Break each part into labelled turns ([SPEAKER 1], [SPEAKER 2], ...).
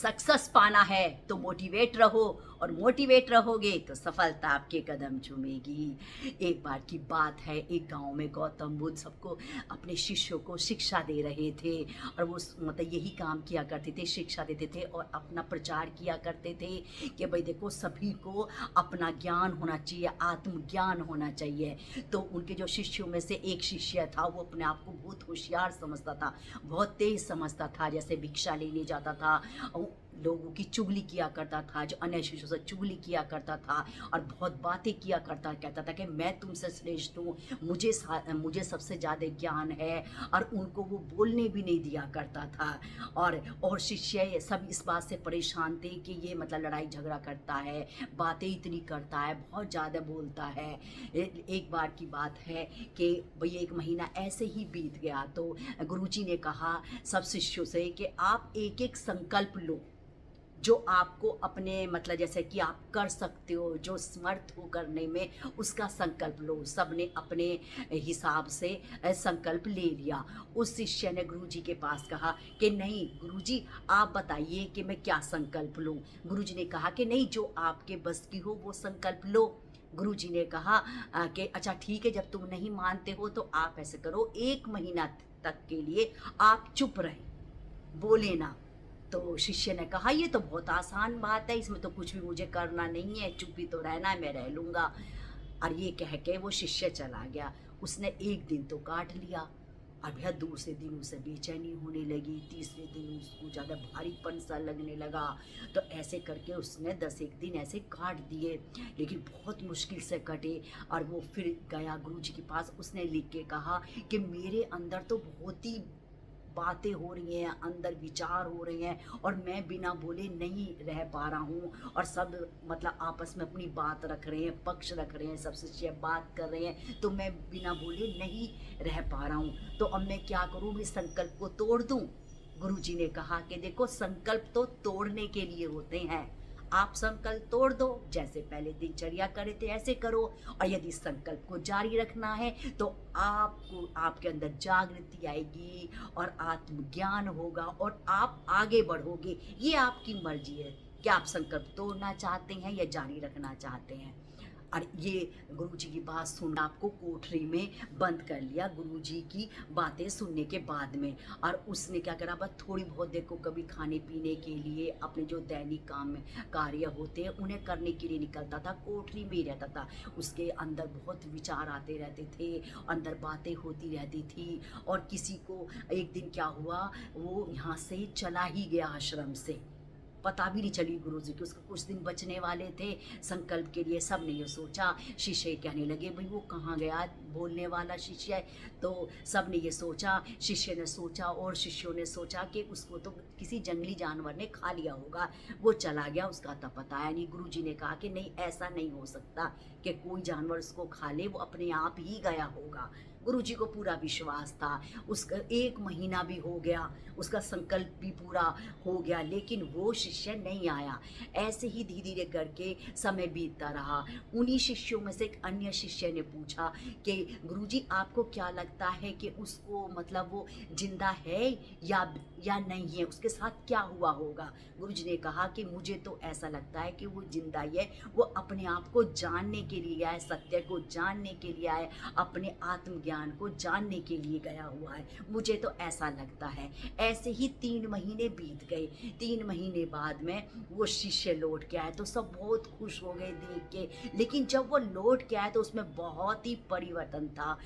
[SPEAKER 1] Success पाना है तो मोटिवेट रहो, और मोटिवेट रहोगे तो सफलता आपके कदम चूमेगी। एक बार की बात है, एक गांव में गौतम बुद्ध सबको, अपने शिष्यों को शिक्षा दे रहे थे, और वो मतलब यही काम किया करते थे, शिक्षा देते थे और अपना प्रचार किया करते थे कि भाई देखो, सभी को अपना ज्ञान होना चाहिए, आत्मज्ञान होना चाहिए। तो उनके जो शिष्यों में से एक शिष्य था, वो अपने आप को बहुत होशियार समझता था, बहुत तेज समझता था। जैसे भिक्षा लेने जाता था, लोगों की चुगली किया करता था, जो अन्य शिष्यों से चुगली किया करता था, और बहुत बातें किया करता, कहता था कि मैं तुमसे श्रेष्ठ हूँ, मुझे सबसे ज़्यादा ज्ञान है, और उनको वो बोलने भी नहीं दिया करता था। और शिष्य सब इस बात से परेशान थे कि ये मतलब लड़ाई झगड़ा करता है, बातें इतनी करता है, बहुत ज़्यादा बोलता है। एक बार की बात है कि भाई एक महीना ऐसे ही बीत गया, तो गुरुजी ने कहा सब शिष्यों से कि आप एक एक संकल्प लो, जो आपको अपने मतलब जैसे कि आप कर सकते हो, जो समर्थ हो करने में, उसका संकल्प लो। सब ने अपने हिसाब से संकल्प ले लिया। उस शिष्य ने गुरुजी के पास कहा कि नहीं गुरुजी, आप बताइए कि मैं क्या संकल्प लूँ। गुरुजी ने कहा कि नहीं, जो आपके बस की हो वो संकल्प लो। गुरुजी ने कहा कि अच्छा ठीक है, जब तुम नहीं मानते हो तो आप ऐसे करो, 1 महीना तक के लिए आप चुप रहे, बोले ना। तो शिष्य ने कहा ये तो बहुत आसान बात है, इसमें तो कुछ भी मुझे करना नहीं है, चुप ही तो रहना है, मैं रह लूँगा। और ये कह के वो शिष्य चला गया। उसने 1 दिन तो काट लिया, और भैया दूसरे दिन उसे बेचैनी होने लगी, तीसरे दिन उसको ज़्यादा भारीपन सा लगने लगा। तो ऐसे करके उसने 10 एक दिन ऐसे काट दिए, लेकिन बहुत मुश्किल से कटे। और वो फिर गया गुरुजी के पास, उसने लिख के कहा कि मेरे अंदर तो बहुत ही बातें हो रही हैं, अंदर विचार हो रहे हैं, और मैं बिना बोले नहीं रह पा रहा हूँ, और सब मतलब आपस में अपनी बात रख रहे हैं, पक्ष रख रहे हैं, सबसे अच्छी बात कर रहे हैं, तो मैं बिना बोले नहीं रह पा रहा हूँ। तो अब मैं क्या करूँ, मैं संकल्प को तोड़ दूँ। गुरुजी ने कहा कि देखो, संकल्प तो तोड़ने के लिए होते हैं, आप संकल्प तोड़ दो, जैसे पहले दिनचर्या करे थे ऐसे करो। और यदि संकल्प को जारी रखना है तो आपको, आपके अंदर जागृति आएगी, और आत्मज्ञान होगा, और आप आगे बढ़ोगे। ये आपकी मर्जी है कि आप संकल्प तोड़ना चाहते हैं या जारी रखना चाहते हैं। और ये गुरुजी की बात सुन, आपको कोठरी में बंद कर लिया गुरुजी की बातें सुनने के बाद में। और उसने क्या करा, बस थोड़ी बहुत देखो, कभी खाने पीने के लिए, अपने जो दैनिक काम कार्य होते हैं उन्हें करने के लिए निकलता था, कोठरी में ही रहता था। उसके अंदर बहुत विचार आते रहते थे, अंदर बातें होती रहती थी। और किसी को एक दिन क्या हुआ, वो यहाँ से चला ही गया आश्रम से, पता भी नहीं चली गुरुजी की, उसको कुछ दिन बचने वाले थे संकल्प के लिए। सब ने ये सोचा, शिष्य कहने लगे भाई वो कहाँ गया बोलने वाला शिष्य। तो सब ने ये सोचा, शिष्य ने सोचा और शिष्यों ने सोचा कि उसको तो किसी जंगली जानवर ने खा लिया होगा, वो चला गया, उसका तो पता है नहीं। गुरुजी ने कहा कि नहीं, ऐसा नहीं हो सकता कि कोई जानवर उसको खा ले, वो अपने आप ही गया होगा। गुरुजी को पूरा विश्वास था। उसका 1 महीना भी हो गया, उसका संकल्प भी पूरा हो गया, लेकिन वो शिष्य नहीं आया। ऐसे ही धीरे धीरे करके समय बीतता रहा। उन्हीं शिष्यों में से एक अन्य शिष्य ने पूछा कि गुरुजी, आपको क्या लगता है कि उसको मतलब वो जिंदा है या नहीं है, उसके साथ क्या हुआ होगा। गुरुजी ने कहा कि मुझे तो ऐसा लगता है कि वो जिंदा ही है, वो अपने आप को जानने के लिए आए, सत्य को जानने के लिए आए, अपने आत्मज्ञान को जानने के लिए गया हुआ है, मुझे तो ऐसा लगता है। ऐसे ही 3 महीने बीत गए। 3 महीने बाद में वो शिष्य लौट के आए, तो सब बहुत खुश हो गए देख के। लेकिन जब वो लौट के आए तो उसमें बहुत ही परिवर्तन था।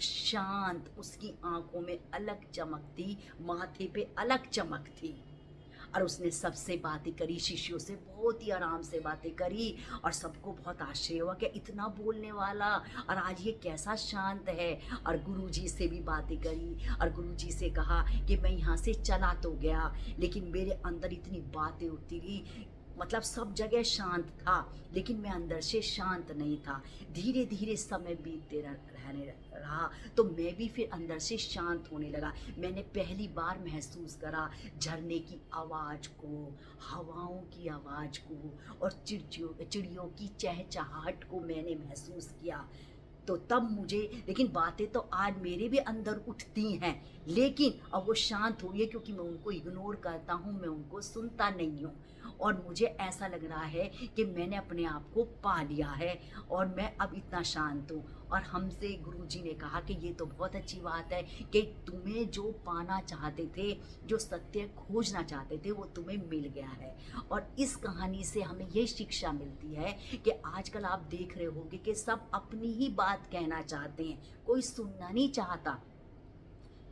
[SPEAKER 1] शांत, उसकी आंखों में अलग चमक थी, माथे पे अलग चमक थी। और उसने सबसे बातें करी, शिष्यों से बहुत ही आराम से बातें करी, और सबको बहुत आश्चर्य हुआ कि इतना बोलने वाला, और आज ये कैसा शांत है। और गुरुजी से भी बातें करी, और गुरुजी से कहा कि मैं यहाँ से चला तो गया, लेकिन मेरे अंदर इतनी बातें उठती रही, मतलब सब जगह शांत था, लेकिन मैं अंदर से शांत नहीं था। धीरे धीरे समय बीतते रहने रहा, तो मैं भी फिर अंदर से शांत होने लगा। मैंने पहली बार महसूस करा झरने की आवाज़ को, हवाओं की आवाज़ को, और चिड़ियों की चहचहाहट को मैंने महसूस किया। तो तब मुझे, लेकिन बातें तो आज मेरे भी अंदर उठती हैं, लेकिन अब वो शांत हुई है क्योंकि मैं उनको इग्नोर करता हूँ, मैं उनको सुनता नहीं हूँ। और मुझे ऐसा लग रहा है कि मैंने अपने आप को पा लिया है और मैं अब इतना शांत हूँ। और हमसे गुरुजी ने कहा कि ये तो बहुत अच्छी बात है कि तुम्हें जो पाना चाहते थे, जो सत्य खोजना चाहते थे, वो तुम्हें मिल गया है। और इस कहानी से हमें ये शिक्षा मिलती है कि आजकल आप देख रहे होंगे कि सब अपनी ही बात कहना चाहते हैं, कोई सुनना नहीं चाहता।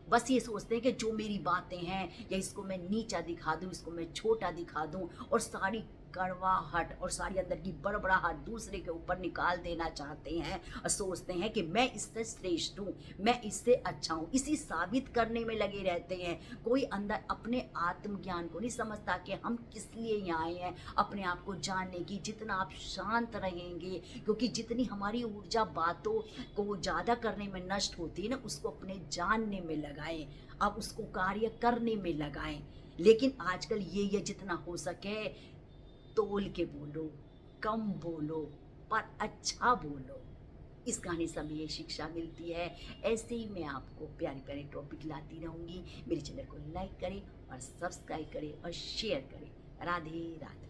[SPEAKER 1] बस ये सोचते हैं कि जो मेरी बातें हैं या इसको मैं नीचा दिखा दूँ, इसको मैं छोटा दिखा दूँ, और सारी कड़वाहट और सारी अंदर की बड़बड़ाहट दूसरे के ऊपर निकाल देना चाहते हैं और सोचते हैं कि मैं इससे श्रेष्ठ हूँ, मैं इससे अच्छा हूँ, इसी साबित करने में लगे रहते हैं। कोई अंदर अपने आत्मज्ञान को नहीं समझता कि हम किस लिए यहाँ आए हैं, अपने आप को जानने की। जितना आप शांत रहेंगे, क्योंकि जितनी हमारी ऊर्जा बातों को ज़्यादा करने में नष्ट होती है ना, उसको अपने जानने में लगाएं, अब उसको कार्य करने में लगाएं। लेकिन आजकल ये जितना हो सके तोल के बोलो, कम बोलो, पर अच्छा बोलो। इस कहानी से हमें ये शिक्षा मिलती है। ऐसे ही मैं आपको प्यारे प्यारे टॉपिक लाती रहूँगी। मेरे चैनल को लाइक करें और सब्सक्राइब करें और शेयर करें। राधे राधे।